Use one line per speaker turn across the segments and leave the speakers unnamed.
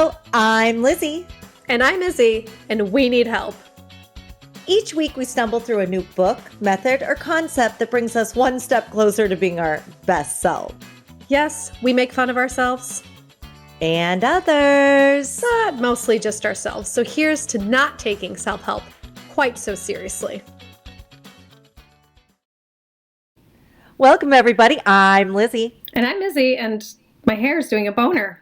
Hello, I'm Lizzy.
And I'm Izzy, and we need help.
Each week we stumble through a new book, method, or concept that brings us one step closer to being our best self.
Yes, we make fun of ourselves.
And others.
But mostly just ourselves. So here's to not taking self-help quite so seriously.
Welcome, everybody. I'm Lizzy.
And I'm Izzy, and my hair is doing a boner.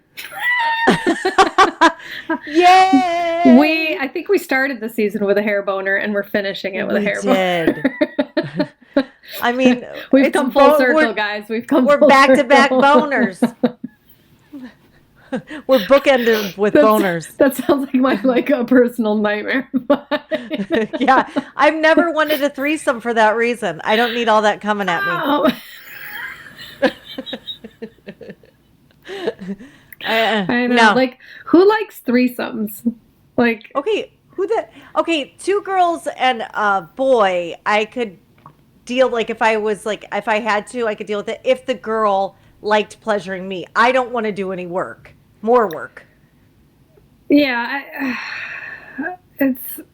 Yay!
I think we started the season with a hair boner, and we're finishing it with a hair boner.
I mean,
we've come full circle, guys. We're
back-to-back boners. We're bookended with boners.
That sounds like a personal nightmare.
Yeah, I've never wanted a threesome for that reason. I don't need all that coming at me.
I know.
No.
Like, who likes threesomes? Like,
okay, two girls and a boy, I could deal, like, if I had to, I could deal with it if the girl liked pleasuring me. I don't want to do any more work.
Yeah,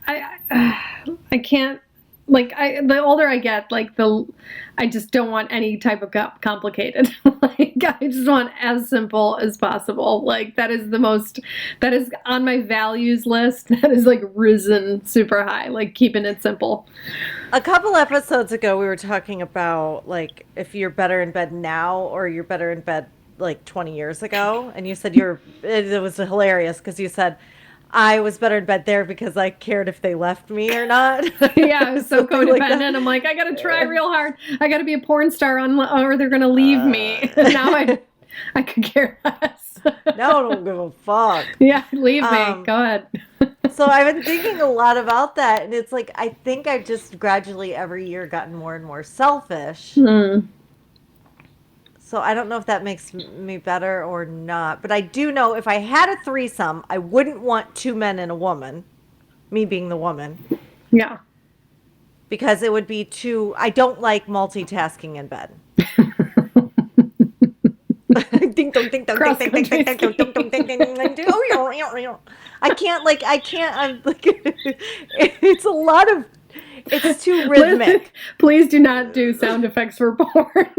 I can't, like, the older I get, like, I just don't want any type of complicated. Like, I just want as simple as possible. Like, that is on my values list. That is, like, risen super high, like, keeping it simple.
A couple episodes ago, we were talking about, like, if you're better in bed now or you're better in bed, like, 20 years ago. And you said it was hilarious because you said, I was better in bed there because I cared if they left me or not.
Yeah, I was so codependent. Like, I'm like, I got to try real hard. I got to be a porn star or they're going to leave me. Now I could care less.
Now I don't give a fuck.
Yeah, leave me. Go ahead.
So I've been thinking a lot about that. And it's like, I think I've just gradually every year gotten more and more selfish. So I don't know if that makes me better or not. But I do know if I had a threesome, I wouldn't want two men and a woman. Me being the woman.
Yeah.
Because it would be I don't like multitasking in bed. Ding dong ding dong ding ding ding ding ding dong dong ding ding ding. I can't, I'm like, it's a lot of, it's too rhythmic.
Please do not do sound effects for porn.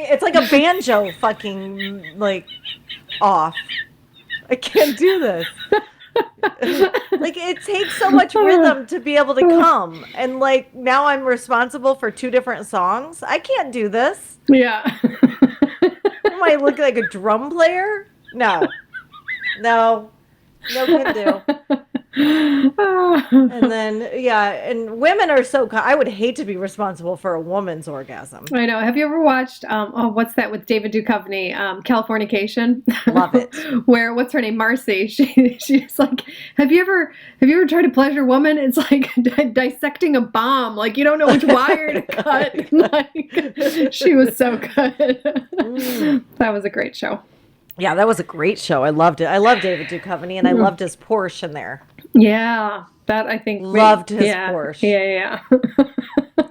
It's like a banjo fucking, like, off. I can't do this. Like, it takes so much rhythm to be able to come. And, like, now I'm responsible for two different songs. I can't do this.
Yeah.
Am I looking like a drum player? No, can do. And then, yeah, and women are I would hate to be responsible for a woman's orgasm.
I know. Have you ever watched, what's that with David Duchovny, Californication?
Love it.
Where, what's her name, Marcy, she's like, have you ever tried to pleasure a woman? It's like dissecting a bomb. Like, you don't know which wire to cut. Like, she was so good. That was a great show.
Yeah, that was a great show. I loved it. I love David Duchovny, and I loved his Porsche in there.
Yeah, that I think
loved his Porsche.
Yeah.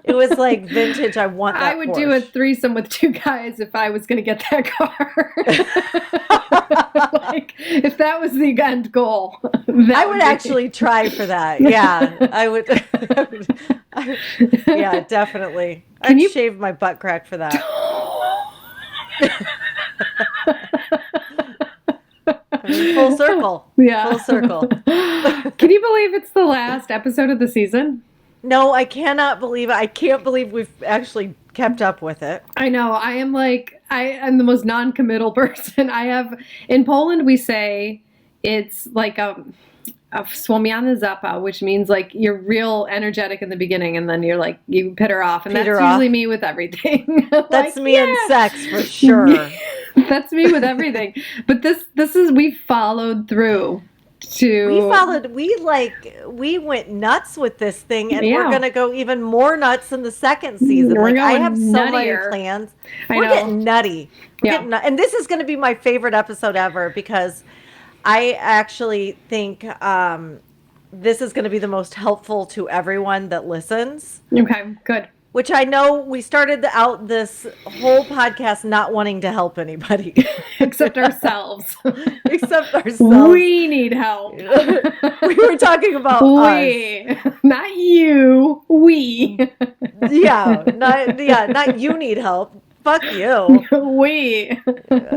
It was like vintage. I want that.
I would do a threesome with two guys if I was going to get that car. Like, if that was the end goal,
I would actually try for that. Yeah, I would. Yeah, definitely. I'd shave my butt crack for that. I mean, full circle.
Yeah.
Full circle.
Can you believe it's the last episode of the season?
No, I cannot believe it. I can't believe we've actually kept up with it.
I know. I am the most non-committal person. In Poland, we say it's like a wspomniana zapa, which means, like, you're real energetic in the beginning and then you're like, you peter off. And that's usually me with everything.
That's me in sex for sure.
That's me with everything. But we followed through.
We went nuts with this thing, and we're going to go even more nuts in the second season.
Like, I
have so many plans. We're getting nutty. And this is going to be my favorite episode ever because I actually think this is going to be the most helpful to everyone that listens.
Okay, good.
which I know we started out this whole podcast not wanting to help anybody.
Except ourselves.
Except ourselves.
We need help.
We were talking about
we. Not you. We.
Not you need help. Fuck you.
We.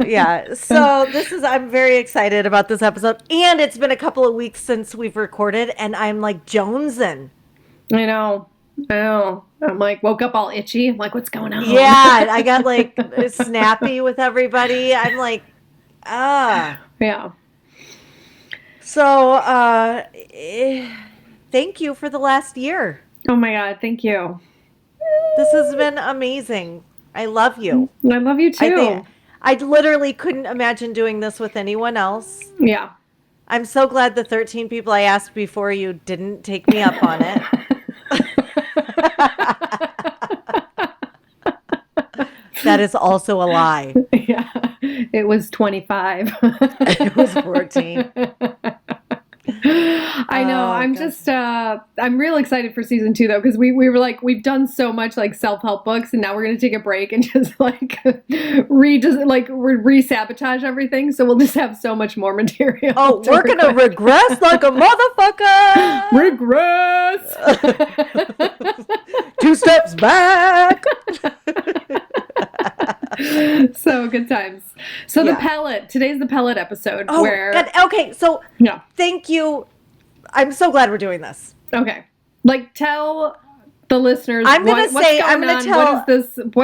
Yeah. So I'm very excited about this episode. And it's been a couple of weeks since we've recorded, and I'm like jonesing.
I know. I'm like, woke up all itchy. I'm like, what's going on?
Yeah, I got like snappy with everybody. I'm like,
Yeah.
So, thank you for the last year.
Oh my God, thank you.
This has been amazing. I love you.
I love you too.
I literally couldn't imagine doing this with anyone else.
Yeah.
I'm so glad the 13 people I asked before you didn't take me up on it. That is also a lie.
Yeah. It was 25.
It was 14.
I know. I'm real excited for season 2 though, because we were like, we've done so much like self-help books, and now we're gonna take a break and just like re-sabotage everything. So we'll just have so much more material.
Oh, we're gonna regress like a motherfucker.
Regress.
2 steps back.
So good times. So the pellet. Today's the pellet episode.
Okay. So thank you. I'm so glad we're doing this.
Okay. Like, tell the listeners. What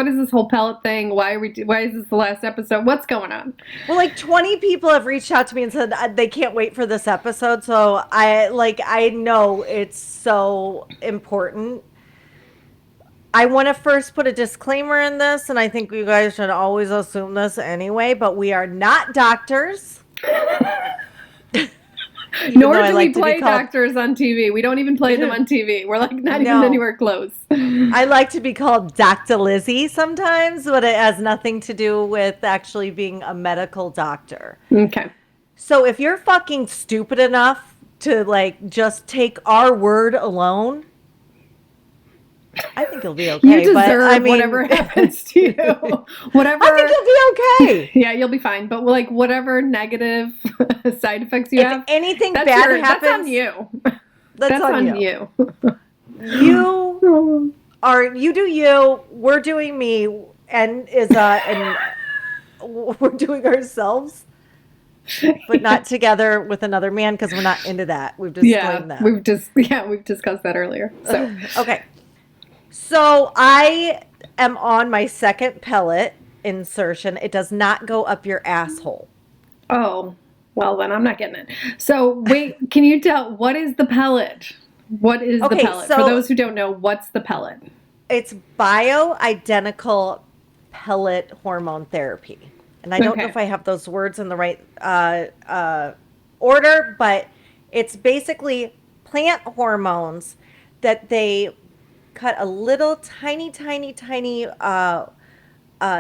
is this whole pellet thing? Why is this the last episode? What's going on?
Well, like 20 people have reached out to me and said they can't wait for this episode. So I know it's so important. I want to first put a disclaimer in this, and I think you guys should always assume this anyway, but we are not doctors.
Nor do we play doctors on TV. We don't even play them on TV. We're like not even anywhere close.
I like to be called Dr. Lizzy sometimes, but it has nothing to do with actually being a medical doctor.
Okay.
So if you're fucking stupid enough to like just take our word alone, I think you'll be okay.
You deserve whatever happens to you. Whatever.
I think you'll be okay.
Yeah, you'll be fine. But like whatever negative side effects you have,
anything bad happens,
that's on you. That's on you.
You do you. We're doing me, and we're doing ourselves, but not together with another man because we're not into that. We've just explained that.
We've discussed that earlier. So
okay. So I am on my second pellet insertion. It does not go up your asshole.
Oh, well then I'm not getting it. So wait, can you tell, what is the pellet? What is the pellet? For those who don't know, what's the pellet?
It's bioidentical pellet hormone therapy. And I don't know if I have those words in the right order, but it's basically plant hormones that they cut a little tiny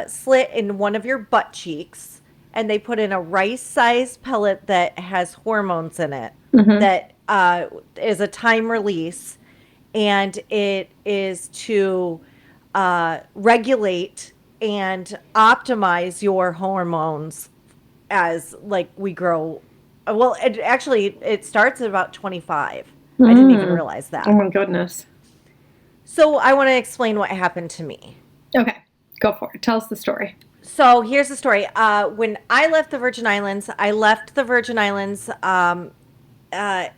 slit in one of your butt cheeks, and they put in a rice-sized pellet that has hormones in it that is a time release, and it is to regulate and optimize your hormones as like we grow. Well, it starts at about 25. I didn't even realize that.
Oh my goodness.
So I want to explain what happened to me.
Okay, go for it. Tell us the story.
So here's the story. When I left the Virgin Islands,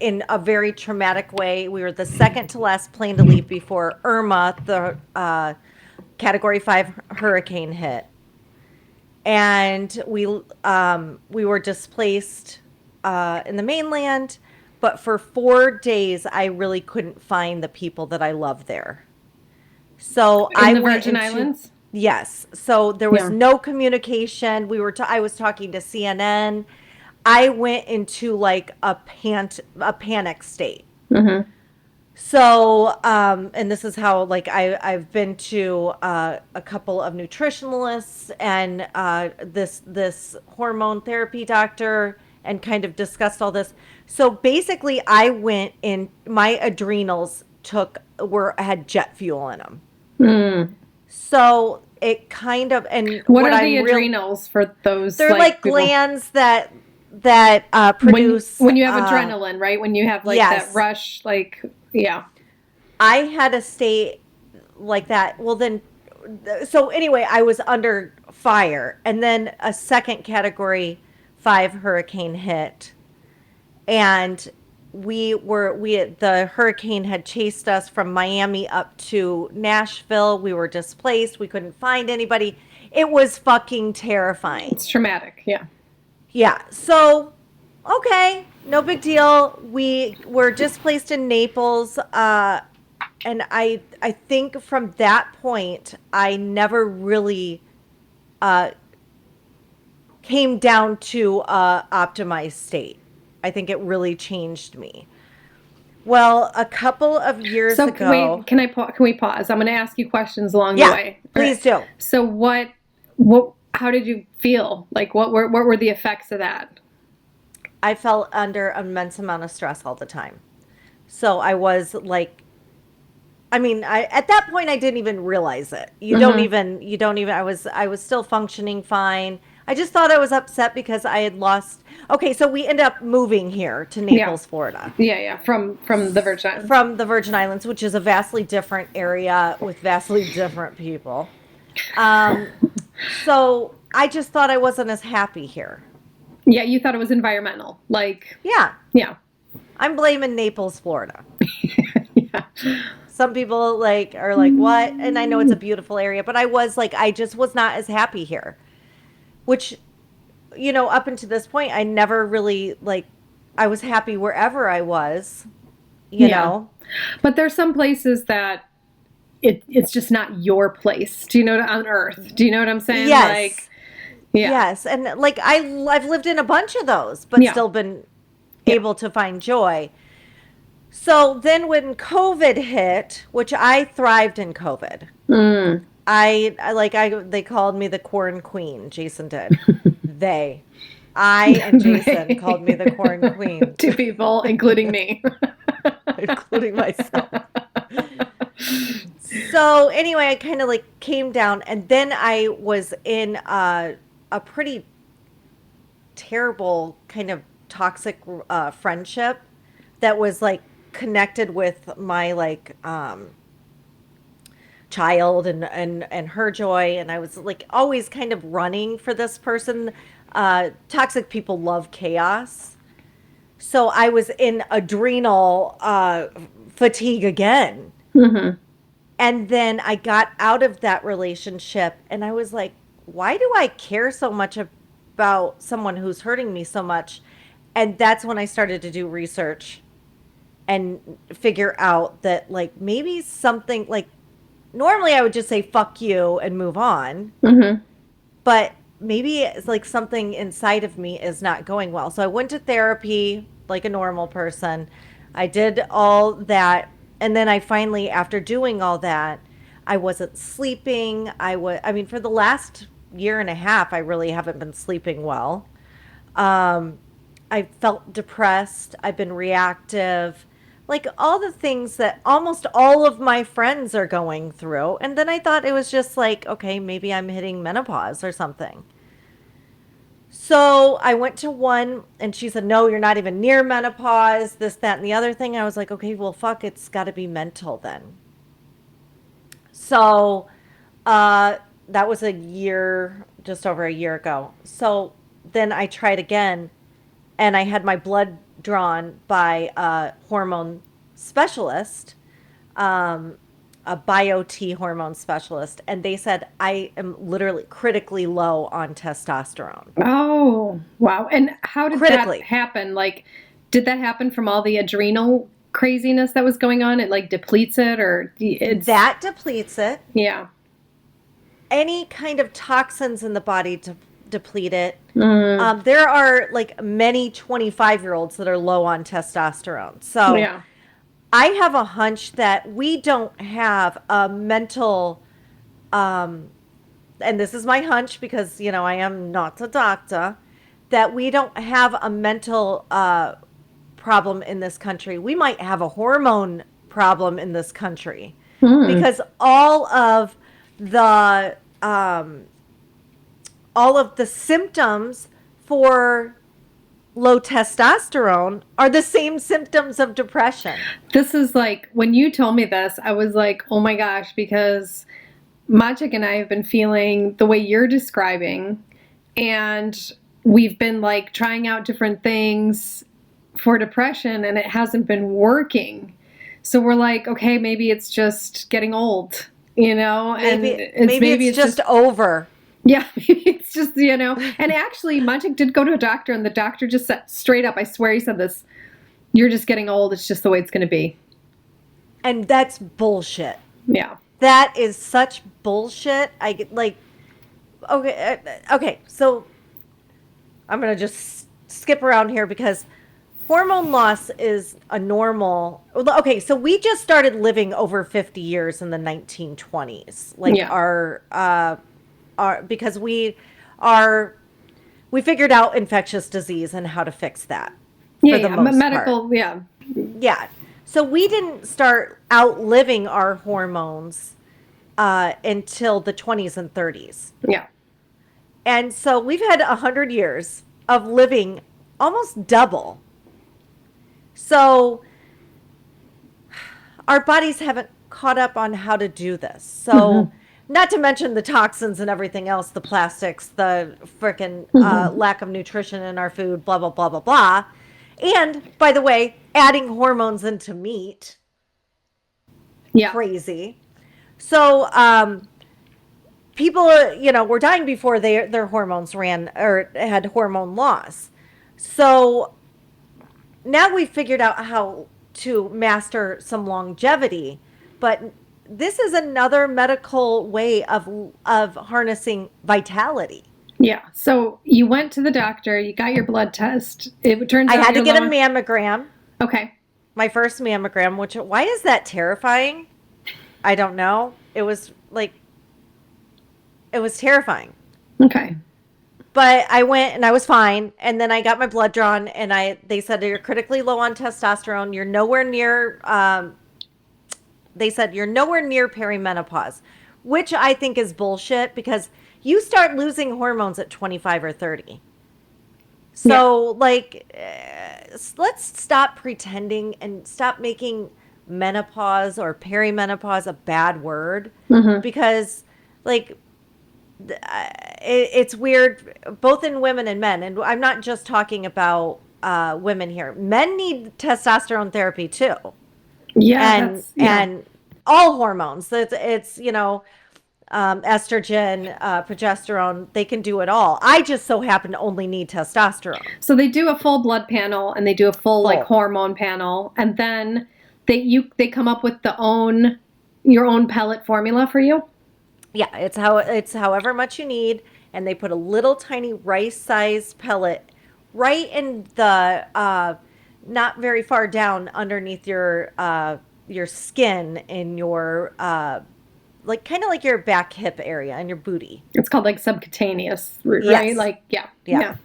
in a very traumatic way. We were the second to last plane to leave before Irma, the Category 5 hurricane, hit. And we were displaced in the mainland. But for 4 days, I really couldn't find the people that I love there. So
in the Virgin Islands?
Yes. So there was no communication. I was talking to CNN. I went into like a panic state. Mm-hmm. So, and this is how like I've been to a couple of nutritionalists and this hormone therapy doctor, and kind of discussed all this. So basically, I went in. My adrenals had jet fuel in them.
Mm.
So it kind of, and
What
what
are the
I'm real,
adrenals for those
they're
like
like
people?
glands that produce,
When you have adrenaline, right? When you have like that
yes,
rush, like yeah.
I had a state like that. Well, then, so anyway, I was under fire, and then a second category 5 hurricane hit, and the hurricane had chased us from Miami up to Nashville. We were displaced. We couldn't find anybody. It was fucking terrifying.
It's traumatic. Yeah.
Yeah. So, okay, no big deal. We were displaced in Naples. And I think from that point, I never really uh, came down to optimized state. I think it really changed me. Well, a couple of years
So
ago,
wait, can we pause? I'm going to ask you questions along the
yeah,
way. All right.
please do.
So how did you feel? Like what were the effects of that?
I felt under immense amount of stress all the time. So I was like, I mean, I at that point I didn't even realize it.
Mm-hmm.
You don't even I was still functioning fine. I just thought I was upset because I had lost. Okay, so we ended up moving here to
Yeah.
Naples, Florida,
Yeah, yeah, from the Virgin Islands.
from the Virgin Islands, which is a vastly different area with vastly different people. Um, so I just thought I wasn't as happy here.
Yeah, you thought it was environmental. Like,
Yeah,
yeah.
I'm blaming Naples, Florida.
Yeah.
Some people like are like, "What?" And I know it's a beautiful area, but I was like, I just was not as happy here. Which, up until this point, I never really like. I was happy wherever I was. You
Yeah.
know.
But there's some places that it's just not your place. Do you know on earth? Do you know what I'm saying? Like,
Yes,
yeah.
yes, and like I've lived in a bunch of those, but
Yeah.
still been
Yeah.
able to find joy. So then when COVID hit, which I thrived in COVID,
Mm.
they called me the corn queen. Jason did. They, I and Jason called me the corn queen,
Two people, including me.
including myself. So anyway, I kind of like came down, and then I was in a pretty terrible kind of toxic friendship that was like connected with my like child and her joy, and I was like always kind of running for this person. Toxic people love chaos, so I was in adrenal fatigue again.
Hmm.
And then I got out of that relationship, and I was like, why do I care so much about someone who's hurting me so much? And that's when I started to do research and figure out that like maybe something like normally I would just say fuck you and move on,
Hmm.
but maybe it's like something inside of me is not going well. So I went to therapy like a normal person. I did all that, and then I finally, after doing all that, I wasn't sleeping. I mean, for the last year and a half I really haven't been sleeping well. um I felt depressed. I've been reactive, like all the things that almost all of my friends are going through. And then I thought it was just like, okay, maybe I'm hitting menopause or something. So I went to one, and she said, no, you're not even near menopause, this, that, and the other thing. I was like, okay, well, fuck, it's got to be mental then. So uh, that was a year, just over a year ago. So then I tried again, and I had my blood drawn by a hormone specialist, um, a hormone specialist, and they said I am literally critically low on testosterone.
Oh, wow. And how did that
Critically.
happen? Like, did that happen from all the adrenal craziness that was going on? It like depletes it or it's,
That depletes it.
yeah.
Any kind of toxins in the body deplete it.
Mm,
There are like many 25-year-olds that are low on testosterone. So
yeah.
I have a hunch that we don't have a mental, um, and this is my hunch because, I am not a doctor, that we don't have a mental problem in this country. We might have a hormone problem in this country. because the all of the symptoms for low testosterone are the same symptoms of depression.
This is like, when you told me this, I was like, oh my gosh, because Maciek and I have been feeling the way you're describing, and we've been like trying out different things for depression, and it hasn't been working. So we're like, okay, maybe it's just getting old, you know?
Maybe it's just over.
Yeah, it's just, you know. And actually, Maciek did go to a doctor, and the doctor just said straight up, I swear he said this, you're just getting old. It's just the way it's going to be.
And that's bullshit.
Yeah.
That is such bullshit. I get like, okay, so I'm going to just skip around here because hormone loss is a normal. Okay, so we just started living over 50 years in the 1920s. Like our because we figured out infectious disease and how to fix that.
For the most medical part.
Yeah. So we didn't start outliving our hormones until the 20s and 30s.
Yeah.
And so we've had 100 years of living almost double. So our bodies haven't caught up on how to do this. So not to mention the toxins and everything else, the plastics, the frickin' lack of nutrition in our food, blah, blah, blah, blah, blah. And, by the way, adding hormones into meat.
Yeah.
Crazy. So, people, were dying before their hormones ran or had hormone loss. So, now we've figured out how to master some longevity. But this is another medical way of harnessing vitality.
Yeah. So you went to the doctor, you got your blood test. It turns out
I had to get a mammogram.
Okay.
My first mammogram, why is that terrifying? I don't know. It was terrifying.
Okay.
But I went and I was fine. And then I got my blood drawn and they said you're critically low on testosterone. You're nowhere near, they said you're nowhere near perimenopause, which I think is bullshit because you start losing hormones at 25 or 30. So, let's stop pretending and stop making menopause or perimenopause a bad word because, it's weird and in women and men. And I'm not just talking about women here. Men need testosterone therapy too.
Yeah.
And all hormones. It's estrogen, progesterone, they can do it all. I just so happen to only need testosterone.
So they do a full blood panel and they do a full hormone panel, and then they come up with your own pellet formula for you.
Yeah, it's however much you need, and they put a little tiny rice-sized pellet right in the not very far down underneath your skin in your kind of like your back hip area and your booty.
It's called subcutaneous, right?
Yes.
Yeah.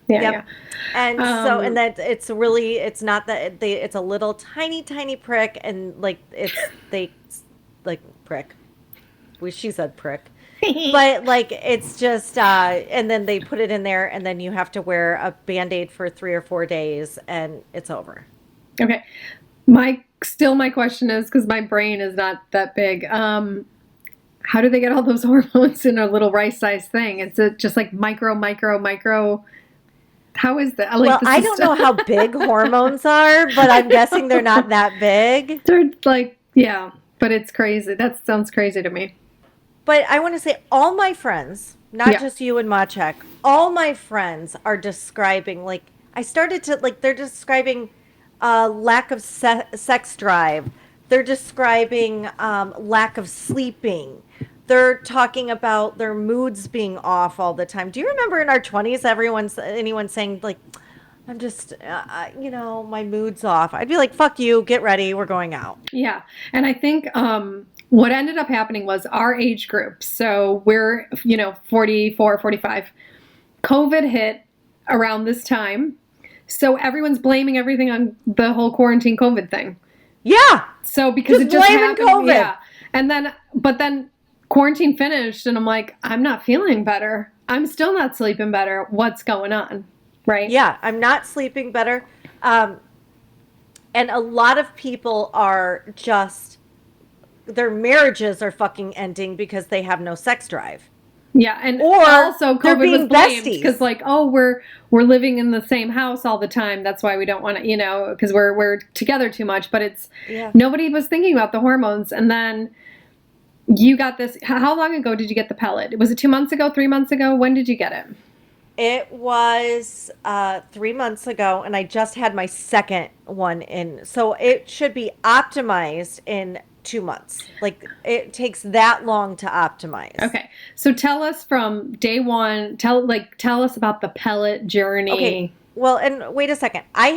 And and that it's not that it's a little tiny prick, and prick. She said prick. But it's just and then they put it in there, and then you have to wear a Band-Aid for 3 or 4 days and it's over.
Okay. My question is, because my brain is not that big, how do they get all those hormones in a little rice-sized thing? Is it just micro? How is that?
I don't know how big hormones are, but I'm guessing they're not that big.
They're but it's crazy. That sounds crazy to me.
But I want to say all my friends, not just you and Maciek, all my friends are describing, they're describing lack of sex drive. They're describing lack of sleeping. They're talking about their moods being off all the time. Do you remember in our 20s, anyone saying, I'm just, my mood's off? I'd be like, fuck you, get ready, we're going out.
Yeah. And I think what ended up happening was our age group. So we're, 44, 45. COVID hit around this time. So everyone's blaming everything on the whole quarantine COVID thing.
Yeah.
So because it just happened.
COVID.
Yeah. But then quarantine finished and I'm like, I'm not feeling better. I'm still not sleeping better. What's going on? Right?
Yeah, I'm not sleeping better. Um, and a lot of people are just, their marriages are fucking ending because they have no sex drive.
Yeah, and
Or
also
they're
COVID was
being
blamed because
besties.
like, oh, we're living in the same house all the time. That's why we don't want to, because we're together too much. But it's
Yeah.
nobody was thinking about the hormones. And then you got this. How long ago did you get the pellet? Was it 2 months ago? 3 months ago? When did you get it?
It was 3 months ago, and I just had my second one in. So it should be optimized in 2 months. Like it takes that long to optimize.
Okay, so tell us from day one. Tell us about the pellet
Okay.
journey.
Well, and wait a second. I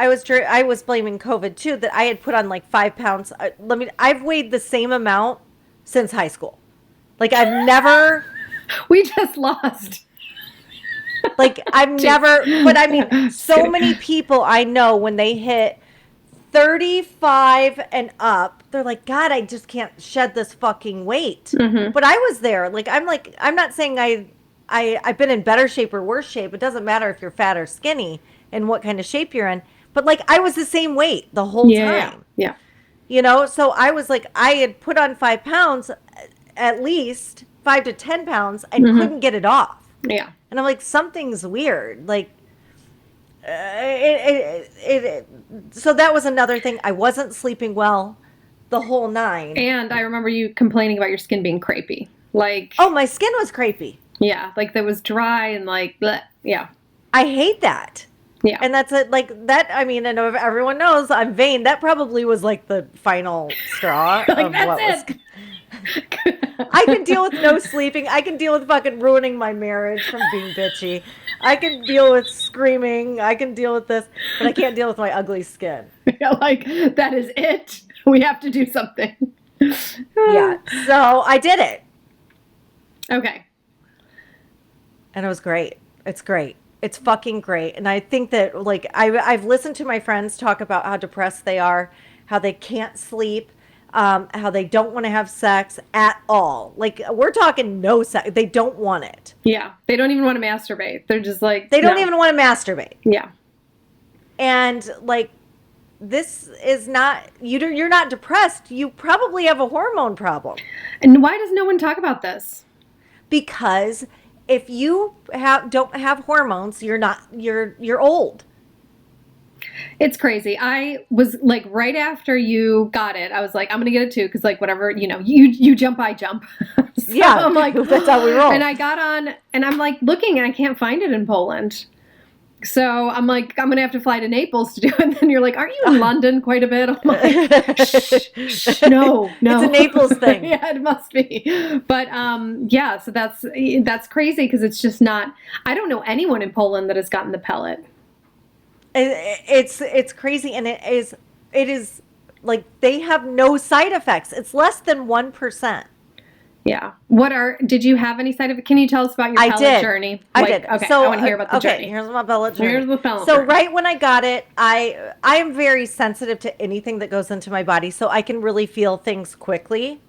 was blaming COVID too, that I had put on like 5 pounds. I've weighed the same amount since high school. Like I've never
We just lost. Two.
but I mean,
Just
so
kidding.
many people I know when they hit 35 and up, they're like, God, I just can't shed this fucking weight.
Mm-hmm.
But I was there. I'm not saying I've been in better shape or worse shape. It doesn't matter if you're fat or skinny and what kind of shape you're in. But like, I was the same weight the whole
Yeah,
time,
yeah,
So I was like, I had put on 5 pounds, at least 5 to 10 pounds, and
mm-hmm.
couldn't get it off.
Yeah.
And I'm like, something's weird. Like, so that was another thing. I wasn't sleeping well, the whole nine.
And I remember you complaining about your skin being crepey. Like,
Oh, my skin was crepey.
yeah, like that was dry and like, bleh. Yeah,
I hate that.
yeah.
And that's it. Like that. I mean, and everyone knows I'm vain. That probably was like the final straw
Like,
of
that's
what was.
it.
I can deal with no sleeping. I can deal with fucking ruining my marriage from being bitchy. I can deal with screaming. I can deal with this, but I can't deal with my ugly skin.
Yeah, like, that is it. We have to do something.
Yeah. So I did it.
Okay.
And it was great. It's great. It's fucking great. And I think that, like, I've listened to my friends talk about how depressed they are, how they can't sleep, how they don't want to have sex at all. Like, we're talking no sex. They don't want it.
Yeah. They don't even want to masturbate. They're just like,
They don't
no.
even want to masturbate.
Yeah.
And, like, this is not, you're not depressed. You probably have a hormone problem.
And why does no one talk about this?
Because if you don't have hormones, you're old.
It's crazy. I was like, right after you got it, I was like, I'm gonna get it too, because like whatever, you jump, I jump. So
Yeah,
I'm like,
that's how we roll.
And I got on, and I'm like looking, and I can't find it in Poland. So I'm like, I'm gonna have to fly to Naples to do it. And then you're like, aren't you in London quite a bit? I'm like, shh, no.
It's a Naples thing.
Yeah, it must be. But yeah, so that's crazy because it's just not. I don't know anyone in Poland that has gotten the pellet.
It's crazy, and it is like they have no side effects. It's less than 1%.
Yeah. Did you have any side effects? Can you tell us about your pellet journey?
I did.
Okay,
So
I want to hear about the journey.
Here's my pellet journey.
Here's the pellet
So
journey.
right when I got it, I am very sensitive to anything that goes into my body, so I can really feel things quickly,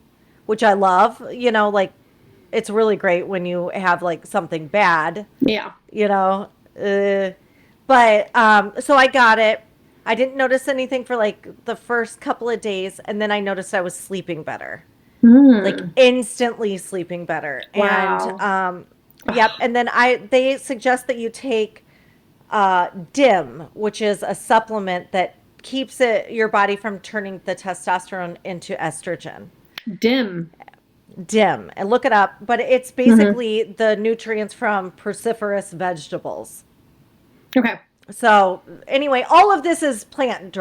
which I love. Like it's really great when you have like something bad.
Yeah.
But so I got it. I didn't notice anything for like the first couple of days, and then I noticed I was sleeping better. Like instantly sleeping better.
Wow.
And yep. And then they suggest that you take DIM, which is a supplement that keeps your body from turning the testosterone into estrogen.
DIM.
And look it up, but it's basically the nutrients from cruciferous vegetables.
Okay.
So anyway, all of this is plant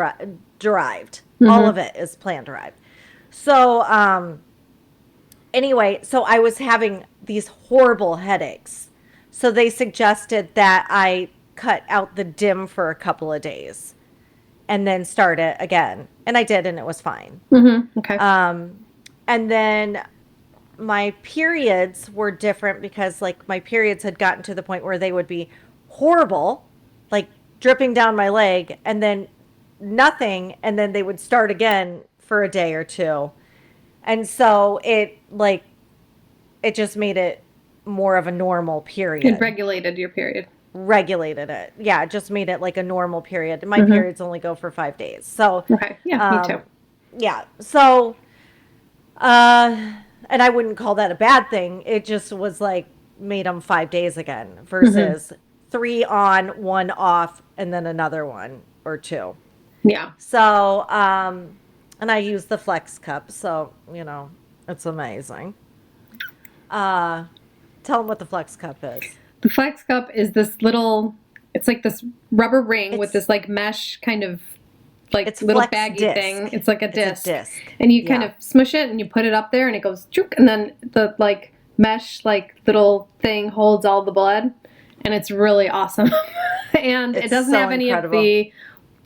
derived. All of it is plant derived. So anyway, so I was having these horrible headaches. So they suggested that I cut out the DIM for a couple of days and then start it again. And I did, and it was fine.
Okay.
And then my periods were different because like my periods had gotten to the point where they would be horrible, like dripping down my leg, and then nothing, and then they would start again for a day or two. And so it just made it more of a normal
It
period.
regulated your period.
Regulated it. Yeah, it just made it like a normal period. My
Mm-hmm.
periods only go for 5 days. So,
Okay. Yeah, me too.
yeah. So, uh, and I wouldn't call that a bad thing. It just was like made them 5 days again
Mm-hmm.
versus 3 on, 1 off, and then another one or two.
Yeah.
So, and I use the Flex Cup. So, it's amazing. Uh, Tell them what the Flex Cup is.
The Flex Cup is this little, it's like this rubber ring with
It's
this like mesh kind of like
it's
little
Flex
baggy
disc.
thing. It's like a
It's a
disc.
disc.
And you kind
Yeah.
of smush it and you put it up there and it goes chook, and then the like mesh like little thing holds all the blood, and it's really awesome. And it
It's
doesn't
so
have any of
incredible.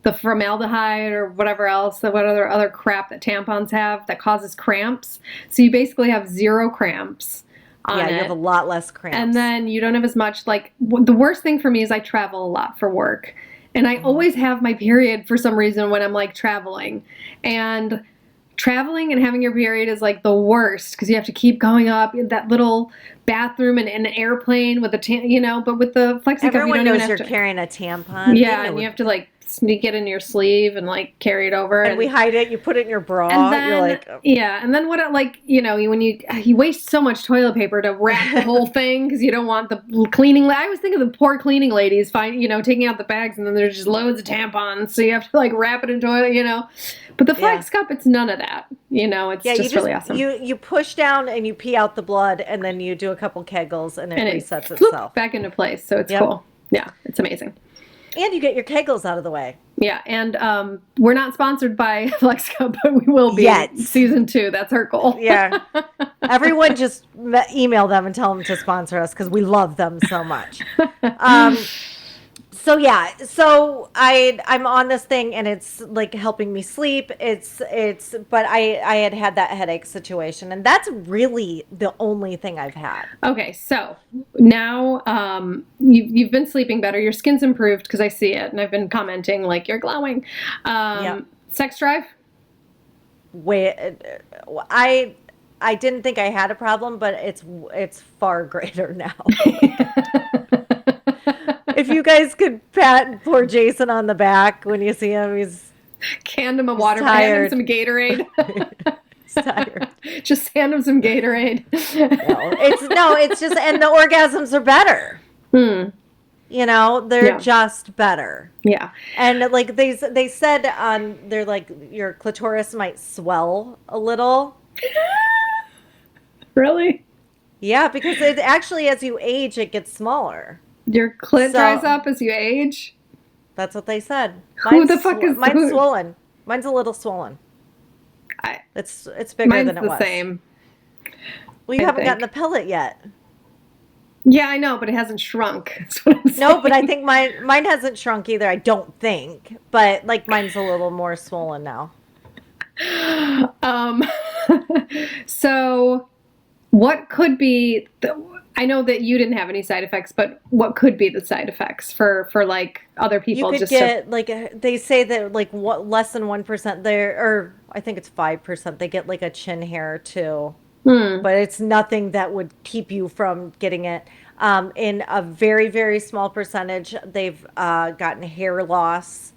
the formaldehyde or whatever else, what other crap that tampons have that causes cramps. So you basically have zero cramps on
Yeah,
it.
you have a lot less cramps.
And then you don't have as much, like, the worst thing for me is I travel a lot for work. And I always have my period for some reason when I'm like traveling. And traveling and having your period is like the worst because you have to keep going up in that little bathroom and in an airplane with a, but with the FlexiCup, you
Everyone
don't even
knows
have
you're
to.
carrying a tampon.
Yeah,
They
and
know
you have to like sneak it in your sleeve and like carry it over.
and we hide it. You put it in your bra.
And then,
You're like,
yeah, and then when you waste so much toilet paper to wrap the whole thing because you don't want the cleaning. I always think of the poor cleaning ladies taking out the bags and then there's just loads of tampons, so you have to like wrap it in toilet. But the Flex Cup, it's none of that. It's
yeah,
just really awesome.
You push down and you pee out the blood, and then you do a couple kegels, and it resets
floop
itself.
back into place, so it's
Yep.
cool. Yeah, it's amazing.
And you get your kegels out of the way.
Yeah, and we're not sponsored by Flex Cup, but we will be
Yet.
season 2. That's our goal.
Yeah. Everyone just email them and tell them to sponsor us because we love them so much. So I'm on this thing and it's like helping me sleep. But I had that headache situation, and that's really the only thing I've had.
Okay, so now you've been sleeping better. Your skin's improved because I see it, and I've been commenting like you're glowing.
Yep.
Sex drive?
I didn't think I had a problem, but it's far greater now. If you guys could pat poor Jason on the back when you see him, he's
hand him a water pan and some Gatorade.
He's tired.
Just hand him some Gatorade.
It's just, and the orgasms are better. They're just better.
Yeah.
And like they said they're like your clitoris might swell a little.
Really?
Yeah, because it actually, as you age, it gets smaller.
Your clit dries up as you age?
That's what they said.
Who the fuck is
mine's swollen. Mine's a little swollen. It's bigger
mine's
than it
the
was.
Same.
Well, you haven't gotten the pellet yet.
Yeah, I know, but it hasn't shrunk. That's what I'm saying.
No, but I think mine hasn't shrunk either. I don't think, but like mine's a little more swollen now.
So what could be I know that you didn't have any side effects, but what could be the side effects for like other people?
You could get like they say that like less than 1% there, or I think it's 5%. They get like a chin hair too, but it's nothing that would keep you from getting it. In a very, very small percentage, they've gotten hair loss.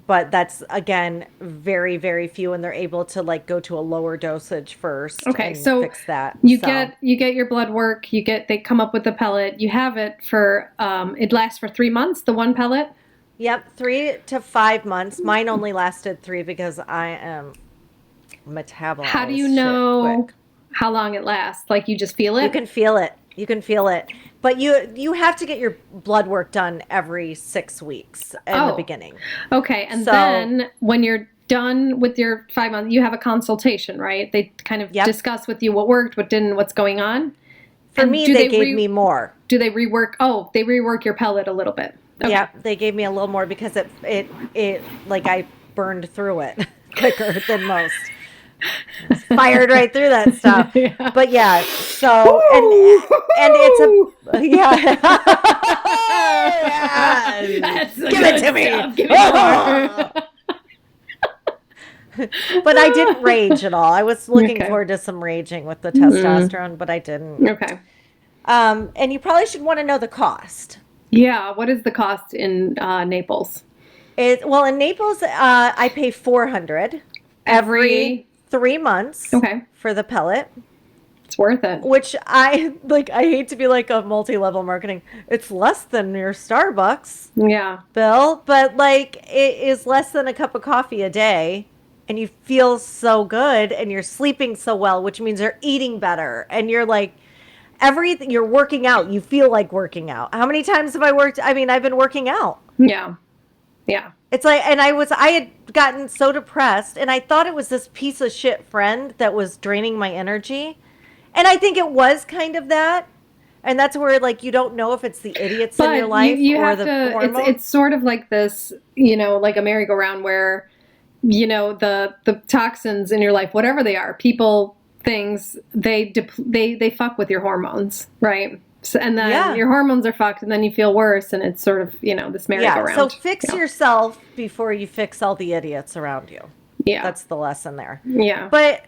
But that's, again, very, very few, and they're able to like go to a lower dosage first.
Okay,
and
so
fix that.
You get your blood work. They come up with the pellet. You have it for it lasts for 3 months. The one pellet.
Yep, 3 to 5 months. Mine only lasted 3 because I am metabolized.
How do you know how long it lasts? Like you just feel it?
You can feel it. You can feel it. But you have to get your blood work done every 6 weeks in the beginning.
Okay, and then when you're done with your 5 months, you have a consultation, right? They kind of discuss with you what worked, what didn't, what's going on.
For me, they gave me more.
Do they rework? Oh, they rework your pellet a little bit. Okay.
Yeah, they gave me a little more because it like I burned through it quicker than most. Fired right through that stuff. Yeah. But yeah, so and it's a yeah. Yes.
Give it to me. Give me more.
But I didn't rage at all. I was looking
Okay.
forward to some raging with the
Mm,
testosterone, but I didn't.
okay.
And you probably should want to know the cost.
Yeah. What is the cost in Naples?
Well, in Naples, I pay 400 every
Every.
3 months
Okay.
for the pellet,
It's worth it.
which I like. I hate to be like a multi-level marketing. It's less than your Starbucks
Yeah.
bill, but like it is less than a cup of coffee a day, and you feel so good, and you're sleeping so well, which means you're eating better, and you're like everything. You're working out. You feel like working out. How many times have I worked? I mean, I've been working out.
Yeah. Yeah.
It's like, and I had gotten so depressed, and I thought it was this piece of shit friend that was draining my energy. And I think it was kind of that. And that's where, like, you don't know if it's the idiots in your
But you
life
you
or
have
the
to.
hormone.
It's sort of like this, like a merry-go-round where, the toxins in your life, whatever they are, people, things, they fuck with your hormones, right? So, and then
Yeah.
your hormones are fucked, and then you feel worse, and it's sort of this
Yeah.
merry-go-round.
So fix
Yeah.
yourself before you fix all the idiots around you.
Yeah.
That's the lesson there.
Yeah.
But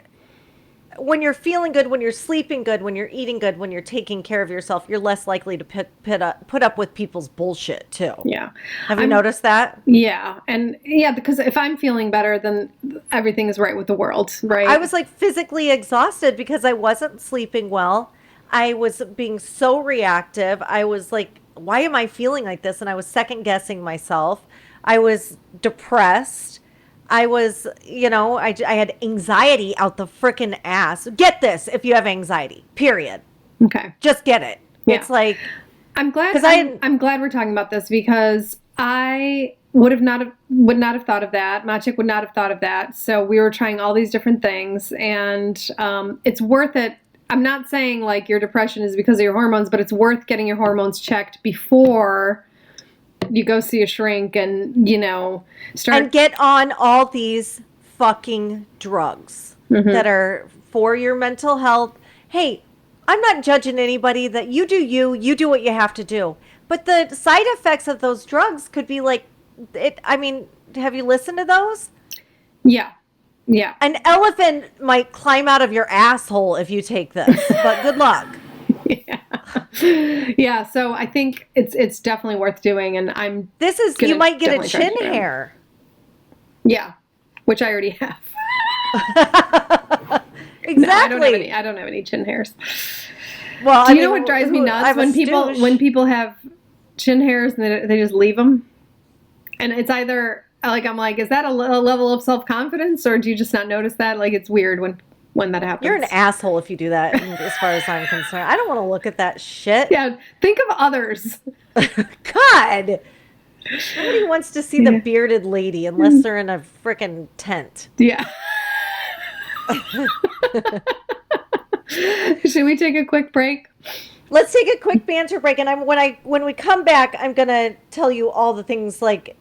when you're feeling good, when you're sleeping good, when you're eating good, when you're taking care of yourself, you're less likely to put up with people's bullshit too.
Yeah.
Have you noticed that?
Yeah. And yeah, because if I'm feeling better, then everything is right with the world, right?
I was like physically exhausted because I wasn't sleeping well. I was being so reactive. I was like, why am I feeling like this? And I was second guessing myself. I was depressed. I was, I had anxiety out the freaking ass. Get this if you have anxiety, period.
Okay.
Just get it.
Yeah.
It's like,
I'm glad
'cause
I'm glad we're talking about this because I would not have thought of that. Maciek would not have thought of that. So we were trying all these different things, and it's worth it. I'm not saying like your depression is because of your hormones, but it's worth getting your hormones checked before you go see a shrink and start
and get on all these fucking drugs that are for your mental health. Hey, I'm not judging anybody. That you do what you have to do. But the side effects of those drugs could be like it. I mean, have you listened to those?
Yeah. Yeah.
An elephant might climb out of your asshole if you take this, but good luck.
Yeah. Yeah, so I think it's definitely worth doing, and
You might get a
definitely try
chin
to do it.
hair.
Yeah, which I already have.
Exactly.
No, I don't have any chin hairs.
Well,
Do you know what drives me nuts when people have chin hairs and they just leave them, and it's either like I'm like, is that a level of self-confidence, or do you just not notice that? Like it's weird when that happens.
You're an asshole if you do that, as far as I'm concerned. I don't want to look at that shit.
Yeah, think of others.
God. Nobody wants to see the bearded lady unless they're in a freaking tent.
Yeah. Should we take a quick break?
Let's take a quick banter break, and when we come back, I'm gonna tell you all the things like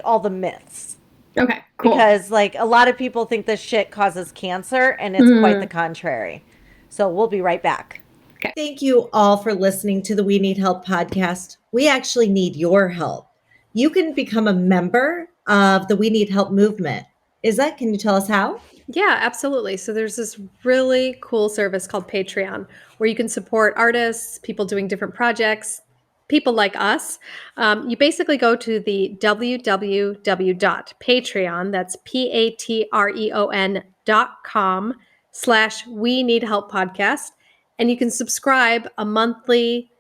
all the myths.
Okay, cool.
Because like a lot of people think this shit causes cancer, and it's quite the contrary. So we'll be right back.
Okay.
Thank you all for listening to the We Need Help podcast. We actually need your help. You can become a member of the We Need Help movement. Can you tell us how?
Yeah, absolutely. So there's this really cool service called Patreon where you can support artists, people doing different projects, people like us. You basically go to the www.patreon, that's patreon.com/We Need Help podcast. And you can subscribe a monthly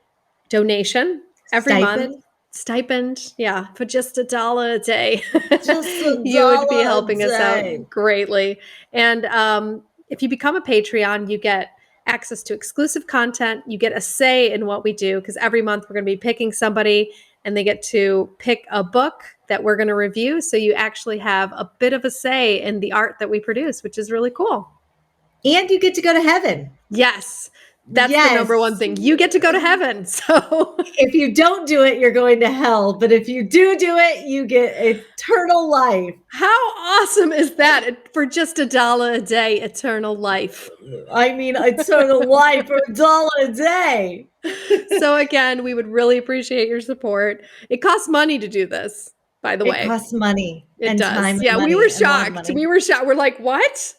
donation every month. Stipend, yeah, for just $1 a day. You would be helping us out greatly. And if you become a Patreon, you get access to exclusive content. You get a say in what we do because every month we're going to be picking somebody and they get to pick a book that we're going to review. So you actually have a bit of a say in the art that we produce, which is really cool.
And you get to go to heaven.
Yes. That's the number one thing. You get to go to heaven. So
if you don't do it, you're going to hell. But if you do it, you get eternal life.
How awesome is that? For just $1 a day, eternal life.
I mean, eternal life for $1 a day.
So again, we would really appreciate your support. It costs money to do this, by the way.
It costs money.
It
and
does.
time
Yeah,
and money
we were
and more
shocked.
money.
We were shocked. We're like, what?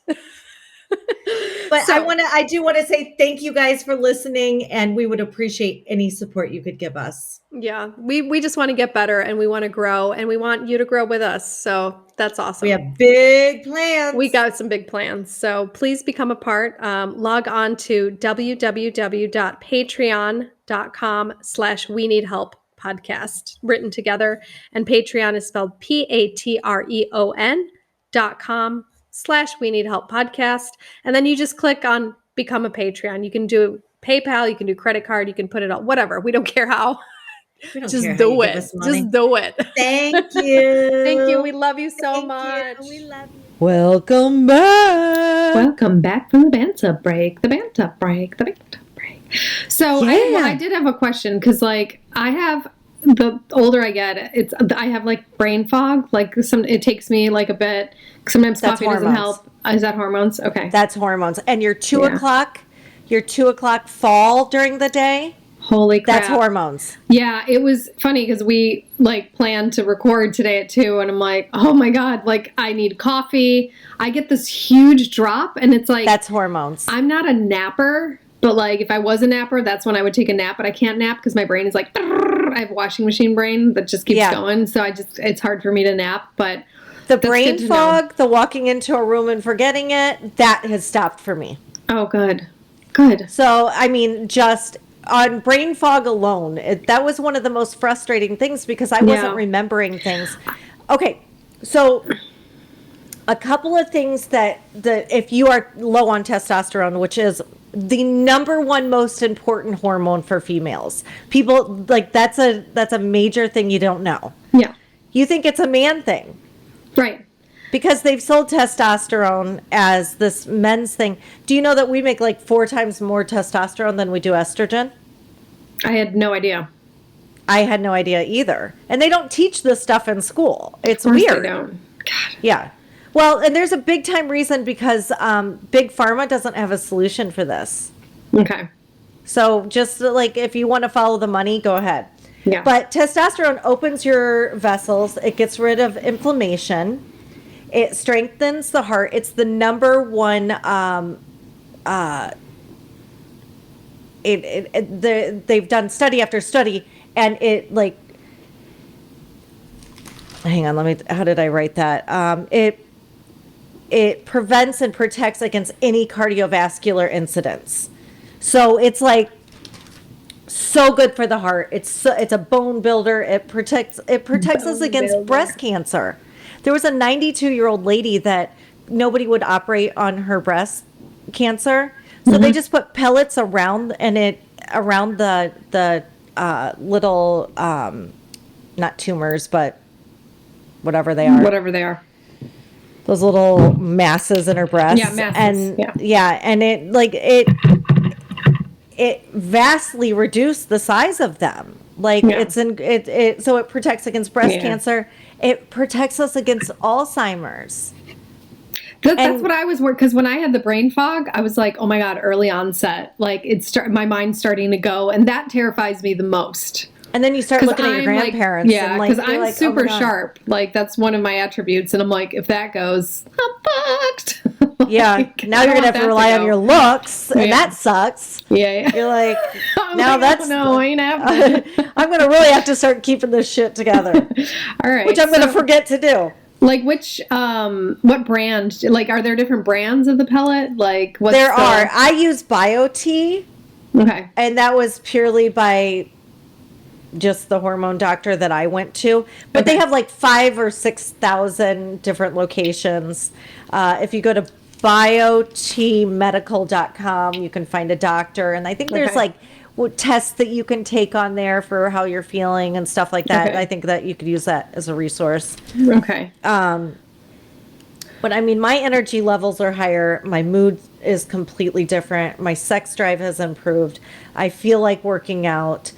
But
So-
I do want to say thank you guys for listening, and we would appreciate any support you could give us.
Yeah, we just want to get better, and we want to grow, and we want you to grow with us. So that's awesome.
We have big plans.
We got some big plans. So please become a part. Log on to www.patreon.com/we need help podcast, written together. And Patreon is spelled patreon.com/we need help podcast. And then you just click on become a Patreon. You can do PayPal, you can do credit card, you can put it all, whatever. We don't care how.
We don't
Just
care how
do
you
it.
give us money.
Just do it.
Thank you.
Thank you. We love you so
Thank
much.
you. We love you. Welcome back.
Welcome back from the banter break. The banter break. The banter break. So I did have a question because, like, I have the older I get, I have like brain fog. Like it takes me like a bit. Sometimes
That's
coffee doesn't
hormones.
help. Is that hormones? Okay.
That's hormones. And your 2
Yeah.
o'clock, your 2 o'clock fall during the day.
Holy crap.
That's hormones.
Yeah, it was funny because we like planned to record today at 2 and I'm like, oh my God, like I need coffee. I get this huge drop and it's like,
That's hormones.
I'm not a napper, but like if I was a napper, that's when I would take a nap, but I can't nap because my brain is like, I have a washing machine brain that just keeps going. So it's hard for me to nap, but
The
that's
brain
good to
fog, the walking into a room and forgetting it, that has stopped for me.
Oh, good. Good.
So, I mean, just on brain fog alone, that was one of the most frustrating things because I wasn't remembering things. Okay, so a couple of things that if you are low on testosterone, which is the number one most important hormone for females, people like that's a major thing you don't know.
Yeah.
You think it's a man thing.
Right.
Because they've sold testosterone as this men's thing. Do you know that we make like 4 times more testosterone than we do estrogen?
I had no idea.
I had no idea either. And they don't teach this stuff in school. It's
Of course
weird.
they don't. God.
Yeah. Well, and there's a big time reason because Big Pharma doesn't have a solution for this.
Okay.
So just like if you want to follow the money, go ahead.
Yeah.
But testosterone opens your vessels. It gets rid of inflammation. It strengthens the heart. It's the number one. They've done study after study, and it like. Hang on, how did I write that? It prevents and protects against any cardiovascular incidents. So it's like so good for the heart. It's a bone builder. It protects us against breast cancer. There was a 92-year-old lady that nobody would operate on her breast cancer, so they just put pellets around the little not tumors, but whatever they are.
Whatever they are.
Those little masses in her breast.
Yeah, masses.
And and it vastly reduced the size of them. Like so it protects against breast cancer. It protects us against Alzheimer's.
That's what I was worried, because when I had the brain fog, I was like, oh my God, early onset. Like my mind's starting to go, and that terrifies me the most.
And then you start looking at your grandparents.
Because I'm super sharp. Like that's one of my attributes, and I'm like, if that goes, I'm fucked.
Yeah. Now you're gonna have to rely on your looks, and that sucks.
Yeah.
You're like,
now that's no, ain't happening.
I'm gonna really have to start keeping this shit together.
All right.
Which I'm gonna forget to do.
Like what brand? Like, are there different brands of the pellet? Like,
There
are. I use BioT.
Okay.
And that was purely by just the hormone doctor that I went to. But they have like 5,000 or 6,000 different locations. If you go to biotmedical.com, you can find a doctor. And I think there's like tests that you can take on there for how you're feeling and stuff like that. I think that you could use that as a resource.
Okay.
But I mean, my energy levels are higher. My mood is completely different. My sex drive has improved. I feel like working out.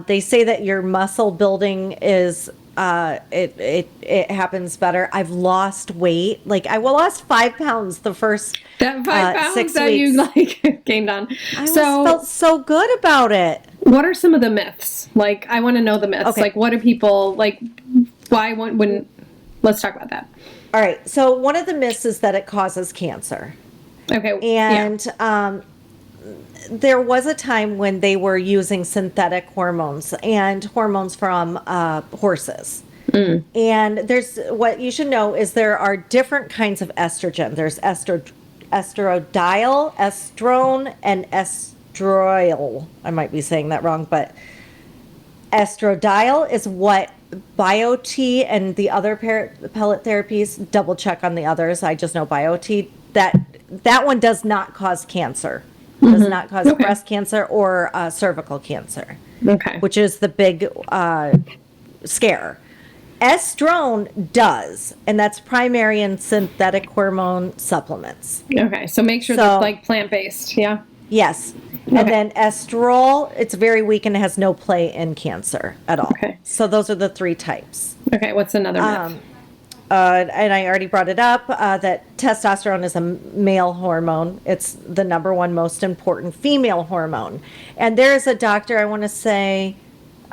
They say that your muscle building is it happens better. I've lost weight. Like I lost 5 pounds the first
that 5 pounds
6
that
weeks.
you like gained on.
I felt so good about it.
What are some of the myths? Like I want to know the myths.
Okay.
Like what do people like? Why wouldn't, let's talk about that.
All right. So one of the myths is that it causes cancer.
Okay.
And there was a time when they were using synthetic hormones and hormones from horses. And there's, what you should know is there are different kinds of estrogen. There's estradiol, estrone, and estradiol. I might be saying that wrong, but estradiol is what BioT and the other pellet therapies, double check on the others. I just know BioT, that one does not cause cancer. Does not cause breast cancer or cervical cancer.
Okay.
Which is the big scare. Estrone does, and that's primary in synthetic hormone supplements.
Okay, so make sure they're like plant-based, yeah?
Yes. Okay. And then estrol, it's very weak and has no play in cancer at all. Okay. So those are the 3 types.
Okay, what's another myth?
And I already brought it up, that testosterone is a male hormone. It's the number 1 most important female hormone. And there is a doctor, I want to say,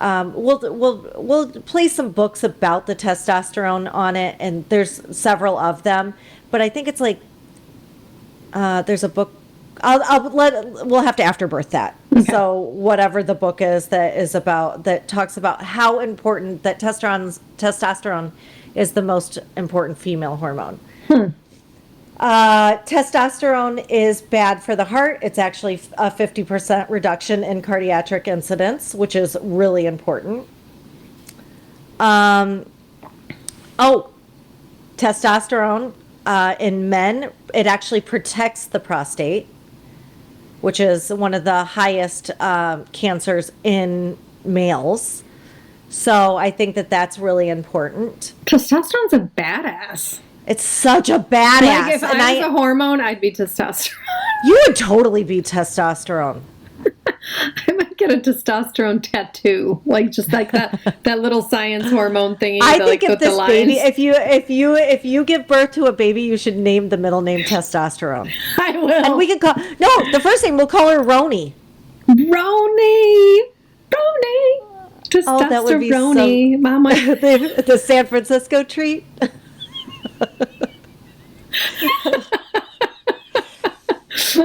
we'll play some books about the testosterone on it, and there's several of them. But I think it's like there's a book. We'll have to afterbirth that. Okay. So whatever the book is that talks about how important that testosterone is the most important female hormone. Testosterone is bad for the heart. It's actually a 50% reduction in cardiac incidence, which is really important. Testosterone in men, it actually protects the prostate, which is one of the highest cancers in males. So I think that that's really important.
Testosterone's a badass.
It's such a badass.
Like if I was a hormone, I'd be testosterone.
You would totally be testosterone.
I might get a testosterone tattoo, like just like that little science hormone thingy.
I think if this baby, if you give birth to a baby, you should name the middle name Testosterone.
I will.
And we can call the first name we'll call her Roni.
Roni. Testosterone.
Oh, that would be so,
Mama.
the San Francisco treat.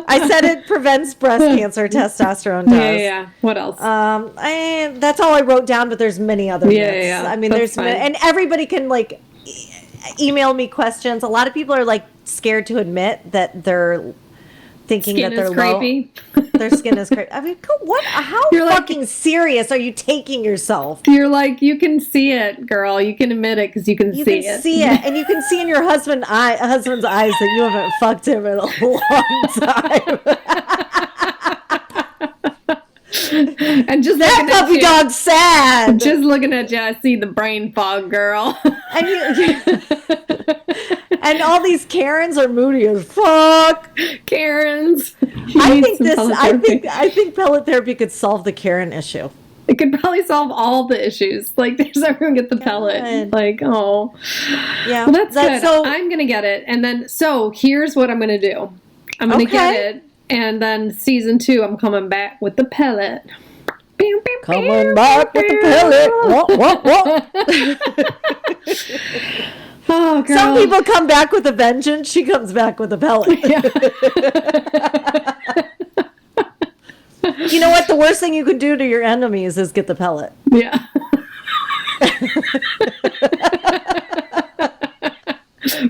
I said it prevents breast cancer. Testosterone does.
Yeah. What else?
That's all I wrote down, but there's many other myths.
Yeah.
I mean, and everybody can like email me questions. A lot of people are like scared to admit that they're thinking
skin
that they're
is creepy.
Their skin is creepy. I mean, what? How you're fucking serious are you taking yourself?
You're like, you can see it, girl. You can admit it because you can see it.
You can see it, and you can see in your husband's eyes that you haven't fucked him in a long time.
And just
that puppy dog's sad.
Just looking at you, I see the brain fog, girl.
And all these Karens are moody as fuck.
Karens.
I think pellet therapy could solve the Karen issue.
It could probably solve all the issues. Like, there's everyone get the pellet. Like, oh.
Yeah.
Well, that's good. So, I'm going to get it. And then, so here's what I'm going to do. I'm going to get it. And then season 2, I'm coming back with the pellet.
Coming back with the pellet. What?
Oh, girl.
Some people come back with a vengeance. She comes back with a pellet. Yeah. You know what? The worst thing you can do to your enemies is get the pellet.
Yeah.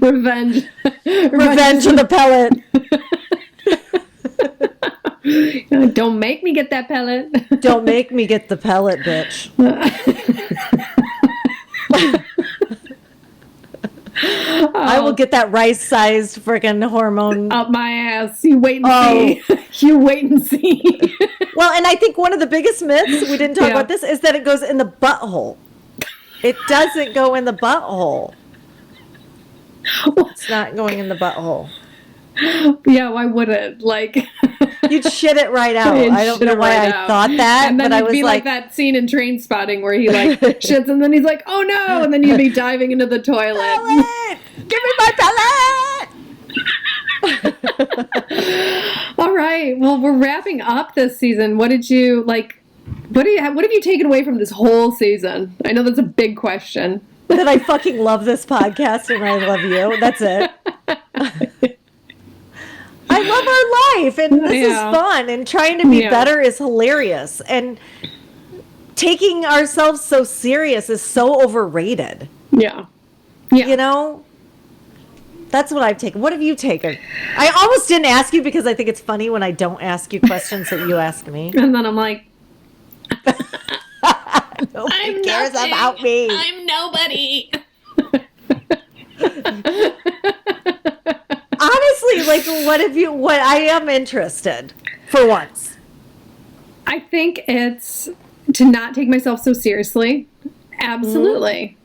Revenge
of the pellet.
Don't make me get that pellet.
Don't make me get the pellet, bitch. I will get that rice-sized freaking hormone
up my ass. You wait and see. You wait and see.
Well, and I think one of the biggest myths, we didn't talk about this, is that it goes in the butthole. It doesn't go in the butthole. It's not going in the butthole.
Yeah, why would it? Like,
you'd shit it right out. I don't know why I thought that,
and then
but I was
be like that scene in Train Spotting where he like shits and then he's like, oh no, and then you'd be diving into the toilet.
Pellet! Give me my pellet!
All right. Well, we're wrapping up this season. What did you like? What have you taken away from this whole season? I know that's a big question.
that I fucking love this podcast and I love you. That's it. I love our life, and this is fun, and trying to be better is hilarious, and taking ourselves so serious is so overrated.
Yeah.
You know? That's what I've taken. What have you taken? I almost didn't ask you because I think it's funny when I don't ask you questions that you ask me.
And then I'm like,
nobody cares about me.
I'm nobody.
Honestly, like, what I am interested for once.
I think it's to not take myself so seriously. Absolutely.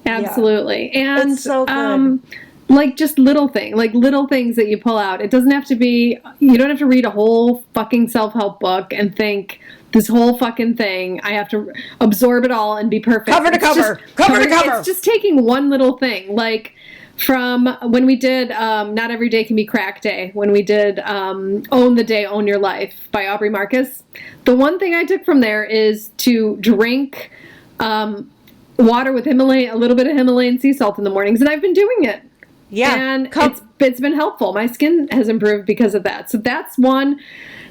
Absolutely.
Yeah.
And
it's so good.
like just little things that you pull out. It doesn't have to be, you don't have to read a whole fucking self-help book and think this whole fucking thing, I have to absorb it all and be perfect.
Cover to cover.
It's just taking one little thing. Like from when we did Not Every Day Can Be Crack Day, when we did Own the Day, Own Your Life by Aubrey Marcus. The one thing I took from there is to drink water with a little bit of Himalayan sea salt in the mornings, and I've been doing it.
Yeah.
And it's been helpful. My skin has improved because of that. So that's one,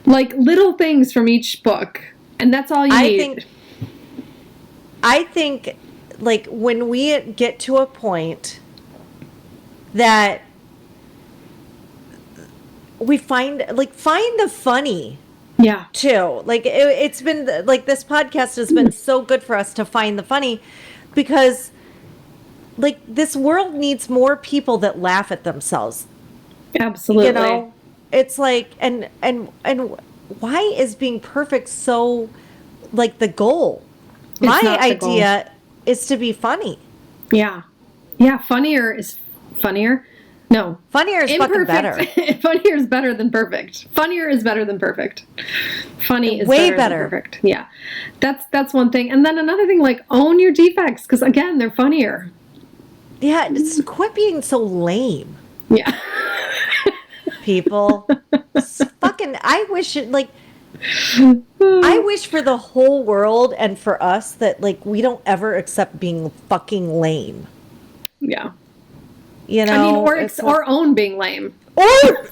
like little things from each book. And that's all you need.
I think like when we get to a point that we find the funny.
Yeah.
Too. Like it's been like this podcast has been so good for us to find the funny, because like this world needs more people that laugh at themselves.
Absolutely.
You know, it's like and why is being perfect so like the goal? My idea is to be funny.
Yeah. Yeah, funnier is funnier. No.
Funnier is fucking better.
Funnier is better than perfect. Funnier is better than perfect. Funny is
way
better than perfect. Yeah. That's one thing. And then another thing, like own your defects, because again, they're funnier.
Yeah, it's quit being so lame.
Yeah.
People. Fucking I wish for the whole world and for us that like we don't ever accept being fucking lame.
Yeah.
You know,
I mean, or own being lame.
Or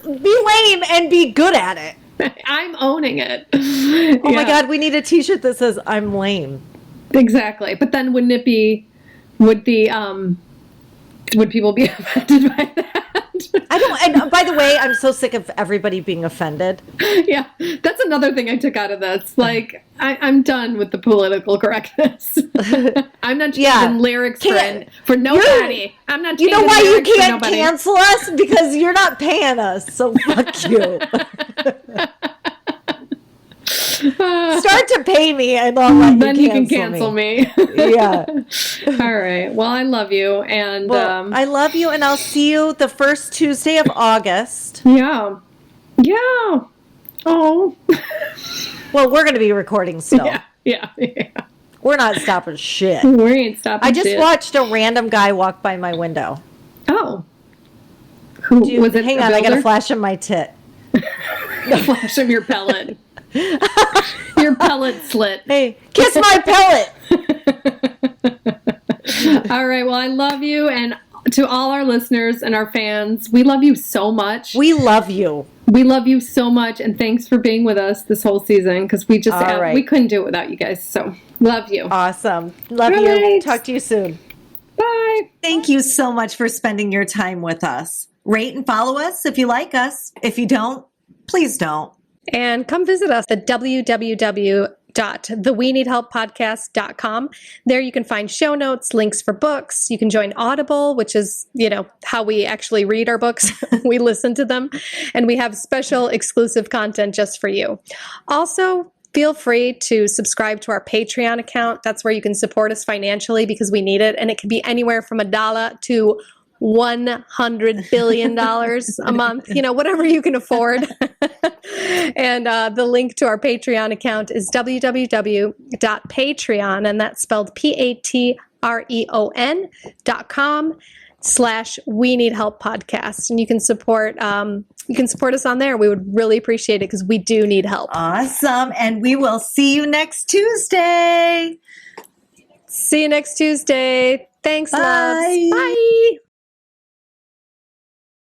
be lame and be good at it.
I'm owning it.
Oh my God, we need a t-shirt that says I'm lame.
Exactly. But then would people be offended by that?
I don't, and by the way, I'm so sick of everybody being offended.
Yeah, that's another thing I took out of this. Like, I'm done with the political correctness. I'm not changing lyrics for nobody. I'm not changing
You know why you
lyrics
can't cancel us? Because you're not paying us, so fuck you. Start to pay me and I'll let
then you can cancel me.
Yeah.
All right. Well, I love you. And
I love you, and I'll see you the first Tuesday of August.
Yeah. Yeah. Oh.
Well, we're going to be recording still.
Yeah.
We're not stopping shit.
We ain't stopping shit.
I just watched a random guy walk by my window.
Oh. Who was it?
Hang on, I got a flash of my tit.
The flash of your pellet. Your pellet slit.
Hey, kiss my pellet.
All right. Well, I love you. And to all our listeners and our fans, we love you so much.
We love you.
We love you so much. And thanks for being with us this whole season, because we just we couldn't do it without you guys. So love you.
Awesome. Love you. Talk to you soon.
Bye.
Thank you so much for spending your time with us. Rate and follow us if you like us. If you don't, please don't.
And come visit us at www.theweneedhelppodcast.com. There you can find show notes, links for books. You can join Audible, which is, how we actually read our books. We listen to them. And we have special exclusive content just for you. Also, feel free to subscribe to our Patreon account. That's where you can support us financially because we need it. And it can be anywhere from $1 to $100 billion a month, whatever you can afford. And the link to our Patreon account is www.patreon, and that's spelled patreon.com/We Need Help Podcast. And you can support us on there. We would really appreciate it because we do need help.
Awesome. And we will see you next Tuesday.
See you next Tuesday. Thanks,
Bye.
loves. Bye.